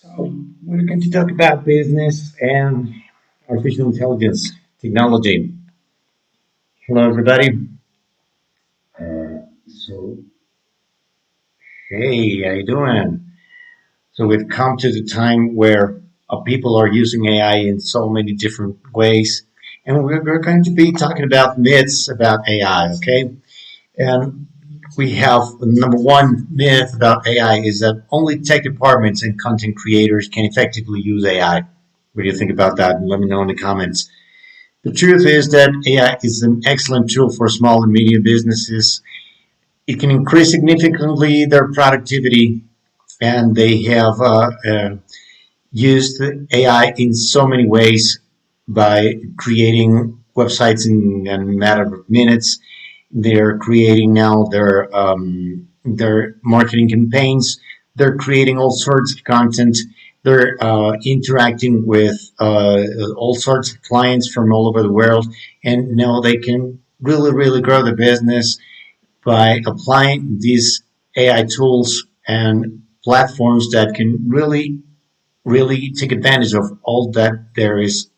So we're going to talk about business and artificial intelligence technology. Hello, everybody. So, hey, how you doing? So we've come to the time where people are using AI in so many different ways, and we're going to be talking about myths about AI. Okay, and we have number one myth about AI is that only tech departments and content creators can effectively use AI. What do you think about that? Let me know in the comments. The truth is that AI is an excellent tool for small and medium businesses. It can increase significantly their productivity, and they have used AI in so many ways by creating websites in a matter of minutes. They're creating now their marketing campaigns. They're creating all sorts of content. They're interacting with all sorts of clients from all over the world, and now they can really grow the business by applying these AI tools and platforms that can really take advantage of all that there is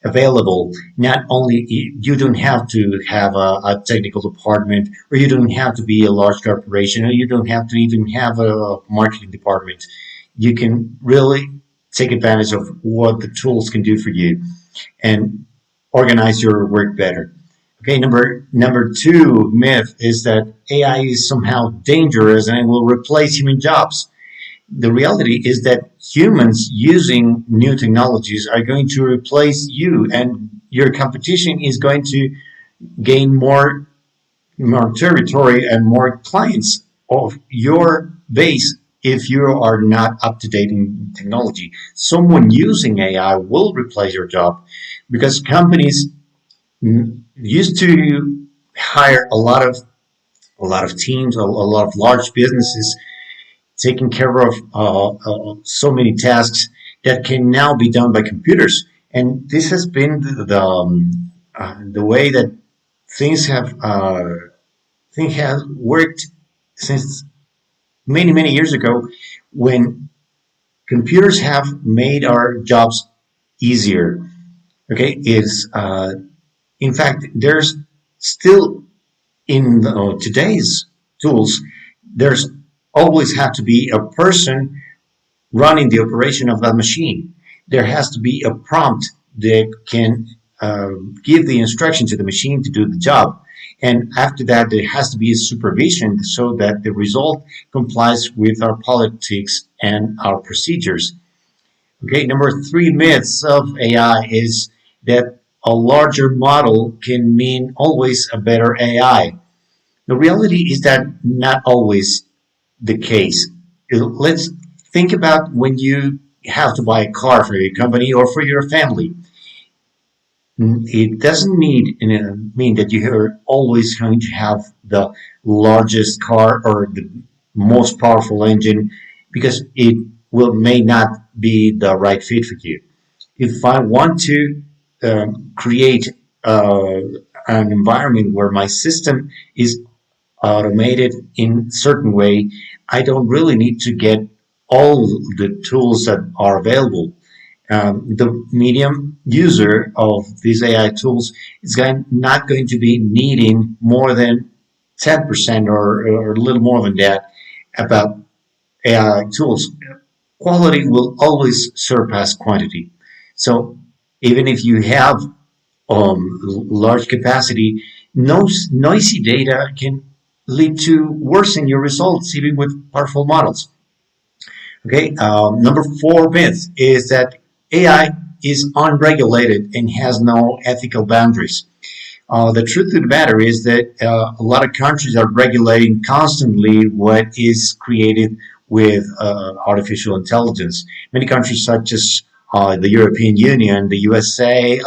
available. Not only you don't have to have a technical department, or you don't have to be a large corporation, or you don't have to even have a marketing department. You can really take advantage of what the tools can do for you and organize your work better. Okay, number two myth is that AI is somehow dangerous and it will replace human jobs. The reality is that humans using new technologies are going to replace you, and your competition is going to gain more territory and more clients of your base if you are not up to date in technology. Someone using AI will replace your job because companies used to hire a lot of teams, a lot of large businesses taking care of so many tasks that can now be done by computers. And this has been the way that things have worked since many years ago, when computers have made our jobs easier. Okay, is in fact there's still in today's tools, there's always have to be a person running the operation of that machine. There has to be a prompt that can give the instruction to the machine to do the job. And after that, there has to be a supervision so that the result complies with our politics and our procedures. Okay, number three myths of AI is that a larger model can mean always a better AI. The reality is that not always the case. Let's think about when you have to buy a car for your company or for your family. It doesn't mean that you are always going to have the largest car or the most powerful engine, because it will may not be the right fit for you. If I want to create an environment where my system is automated in certain way, I don't really need to get all the tools that are available. The medium user of these AI tools is not going to be needing more than 10% or a little more than that about AI tools. Quality will always surpass quantity. So even if you have large capacity, noisy data can lead to worsen your results even with powerful models. Okay, number four myth is that AI is unregulated and has no ethical boundaries. The truth of the matter is that a lot of countries are regulating constantly what is created with artificial intelligence. Many countries, such as the European Union, the USA,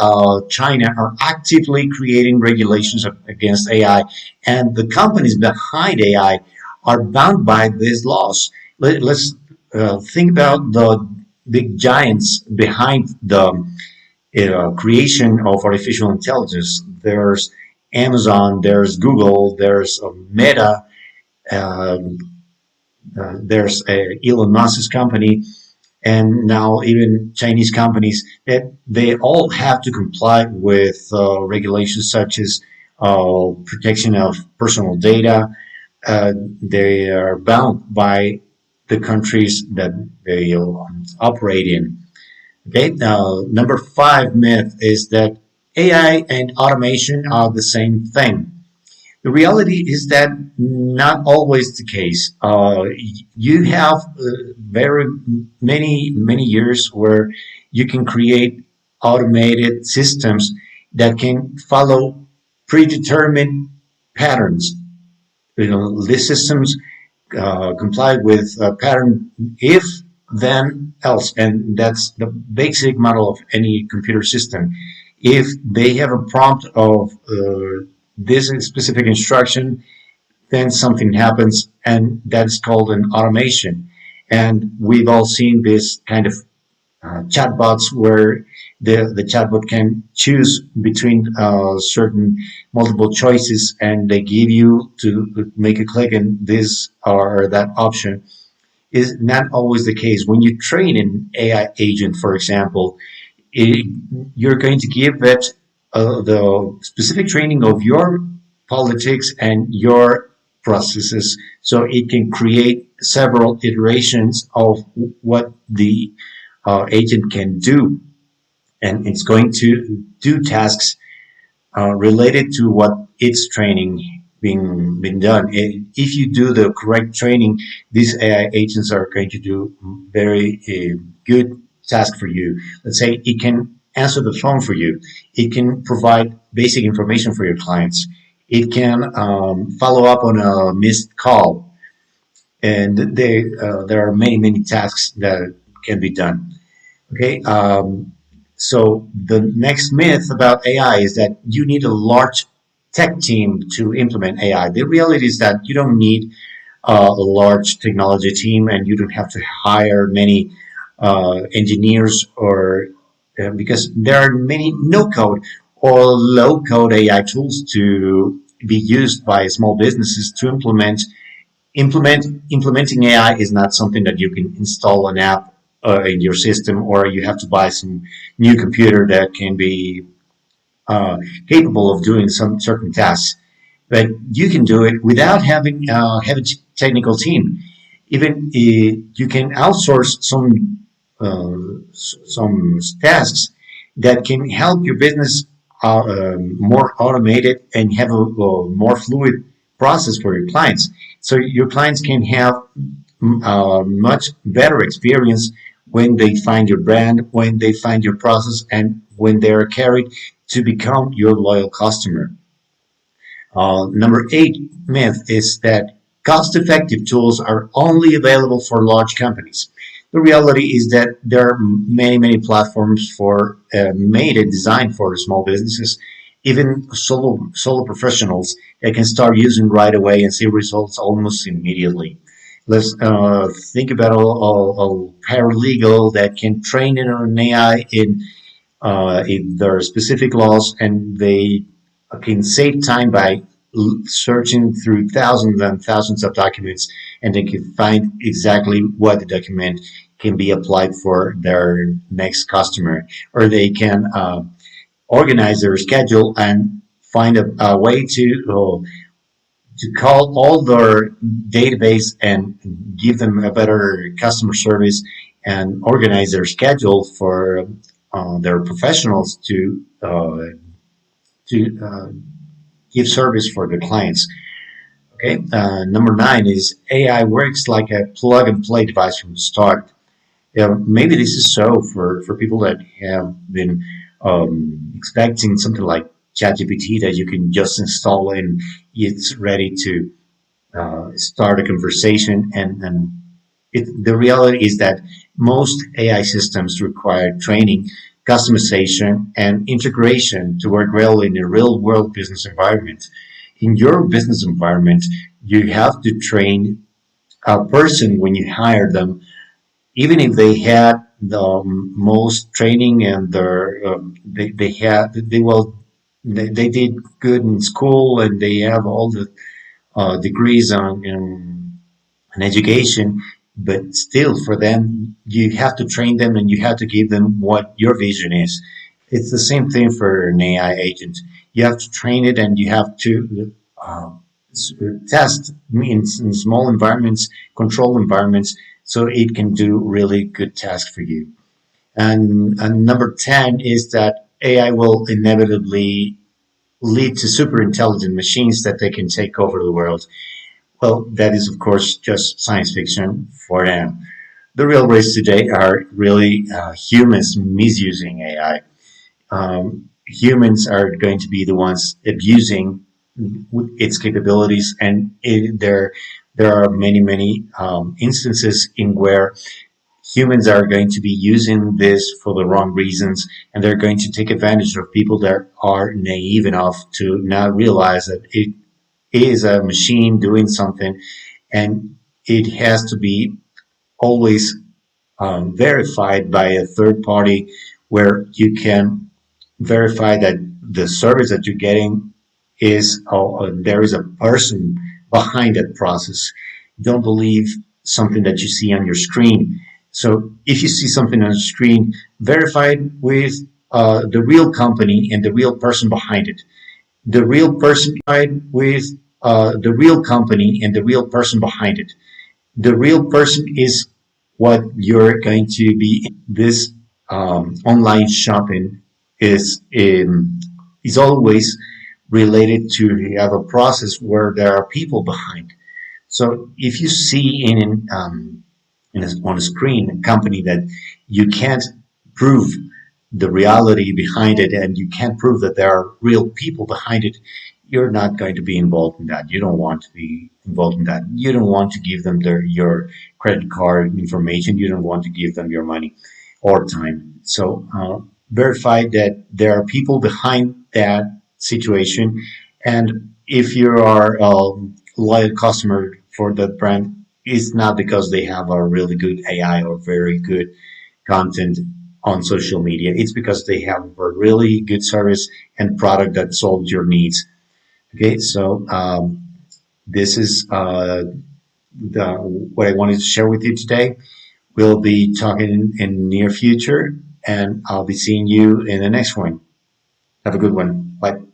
China, are actively creating regulations against AI, and the companies behind AI are bound by these laws. Let's think about the big giants behind the creation of artificial intelligence. There's Amazon, there's Google, there's Meta, there's Elon Musk's company. and now even Chinese companies that they all have to comply with regulations such as protection of personal data. They are bound by the countries that they operate in. Okay, now number five myth is that AI and automation are the same thing. The reality is that not always the case. You have very many years where you can create automated systems that can follow predetermined patterns. These systems comply with a pattern if then else, and that's the basic model of any computer system. If they have a prompt of this specific instruction, then something happens, and that's called an automation. And we've all seen this kind of chatbots where the chatbot can choose between certain multiple choices, and they give you to make a click and this or that option. Is not always the case. When you train an AI agent, for example, it, you're going to give it the specific training of your politics and your processes, so it can create several iterations of what the agent can do, and it's going to do tasks related to what its training being been done. If you do the correct training, these AI agents are going to do very good task for you. Let's say it can answer the phone for you. It can provide basic information for your clients. It can follow up on a missed call, and there are many tasks that can be done. Okay, so the next myth about AI is that you need a large tech team to implement AI. The reality is that you don't need a large technology team, and you don't have to hire many engineers or because there are many no code or low code AI tools to be used by small businesses to implementing AI is not something that you can install an app in your system, or you have to buy some new computer that can be uh, capable of doing some certain tasks. But you can do it without having have a technical team. Even you can outsource some tasks that can help your business more automated and have a more fluid process for your clients. So your clients can have a much better experience when they find your brand, when they find your process, and when they are carried to become your loyal customer. Number eight myth is that cost effective tools are only available for large companies. The reality is that there are many platforms for made and designed for small businesses, even solo professionals that can start using right away and see results almost immediately. Let's think about a paralegal that can train in an AI in their specific laws, and they can save time by searching through thousands and thousands of documents, and they can find exactly what the document can be applied for their next customer, or they can organize their schedule and find a way to call all their database and give them a better customer service and organize their schedule for their professionals to give service for their clients. Okay, number nine is AI works like a plug and play device from the start. Maybe this is so for people that have been expecting something like ChatGPT that you can just install and it's ready to start a conversation. And the reality is that most AI systems require training, customization, and integration to work well in a real world business environment. In your business environment, you have to train a person when you hire them, even if they had the most training and they had they did good in school and they have all the degrees on in education. but still for them you have to train them and you have to give them what your vision is. It's the same thing for an AI agent. You have to train it and you have to uh, test in small environments, control environments, so it can do really good tasks for you. And number 10 is that AI will inevitably lead to super intelligent machines that they can take over the world. Well, that is, of course, just science fiction for them. The real risks today are really humans misusing AI. Humans are going to be the ones abusing its capabilities, and there are many instances in where humans are going to be using this for the wrong reasons, and they're going to take advantage of people that are naive enough to not realize that it is a machine doing something, and it has to be always verified by a third party where you can verify that the service that you're getting is there is a person behind that process. Don't believe something that you see on your screen. So if you see something on the screen, verify it with the real company and the real person behind it. The real person with the real company and the real person behind it. The real person is what you're going to be. This online shopping is always related to have a process where there are people behind. So if you see on a screen a company that you can't prove the reality behind it and you can't prove that there are real people behind it, you're not going to be involved in that. You don't want to be involved in that. You don't want to give them your credit card information. You don't want to give them your money or time. So verify that there are people behind that situation. And if you are a loyal customer for that brand, it's not because they have a really good AI or very good content on social media. It's because they have a really good service and product that solves your needs. Okay, so this is what I wanted to share with you today. We'll be talking in the near future, and I'll be seeing you in the next one. Have a good one. Bye.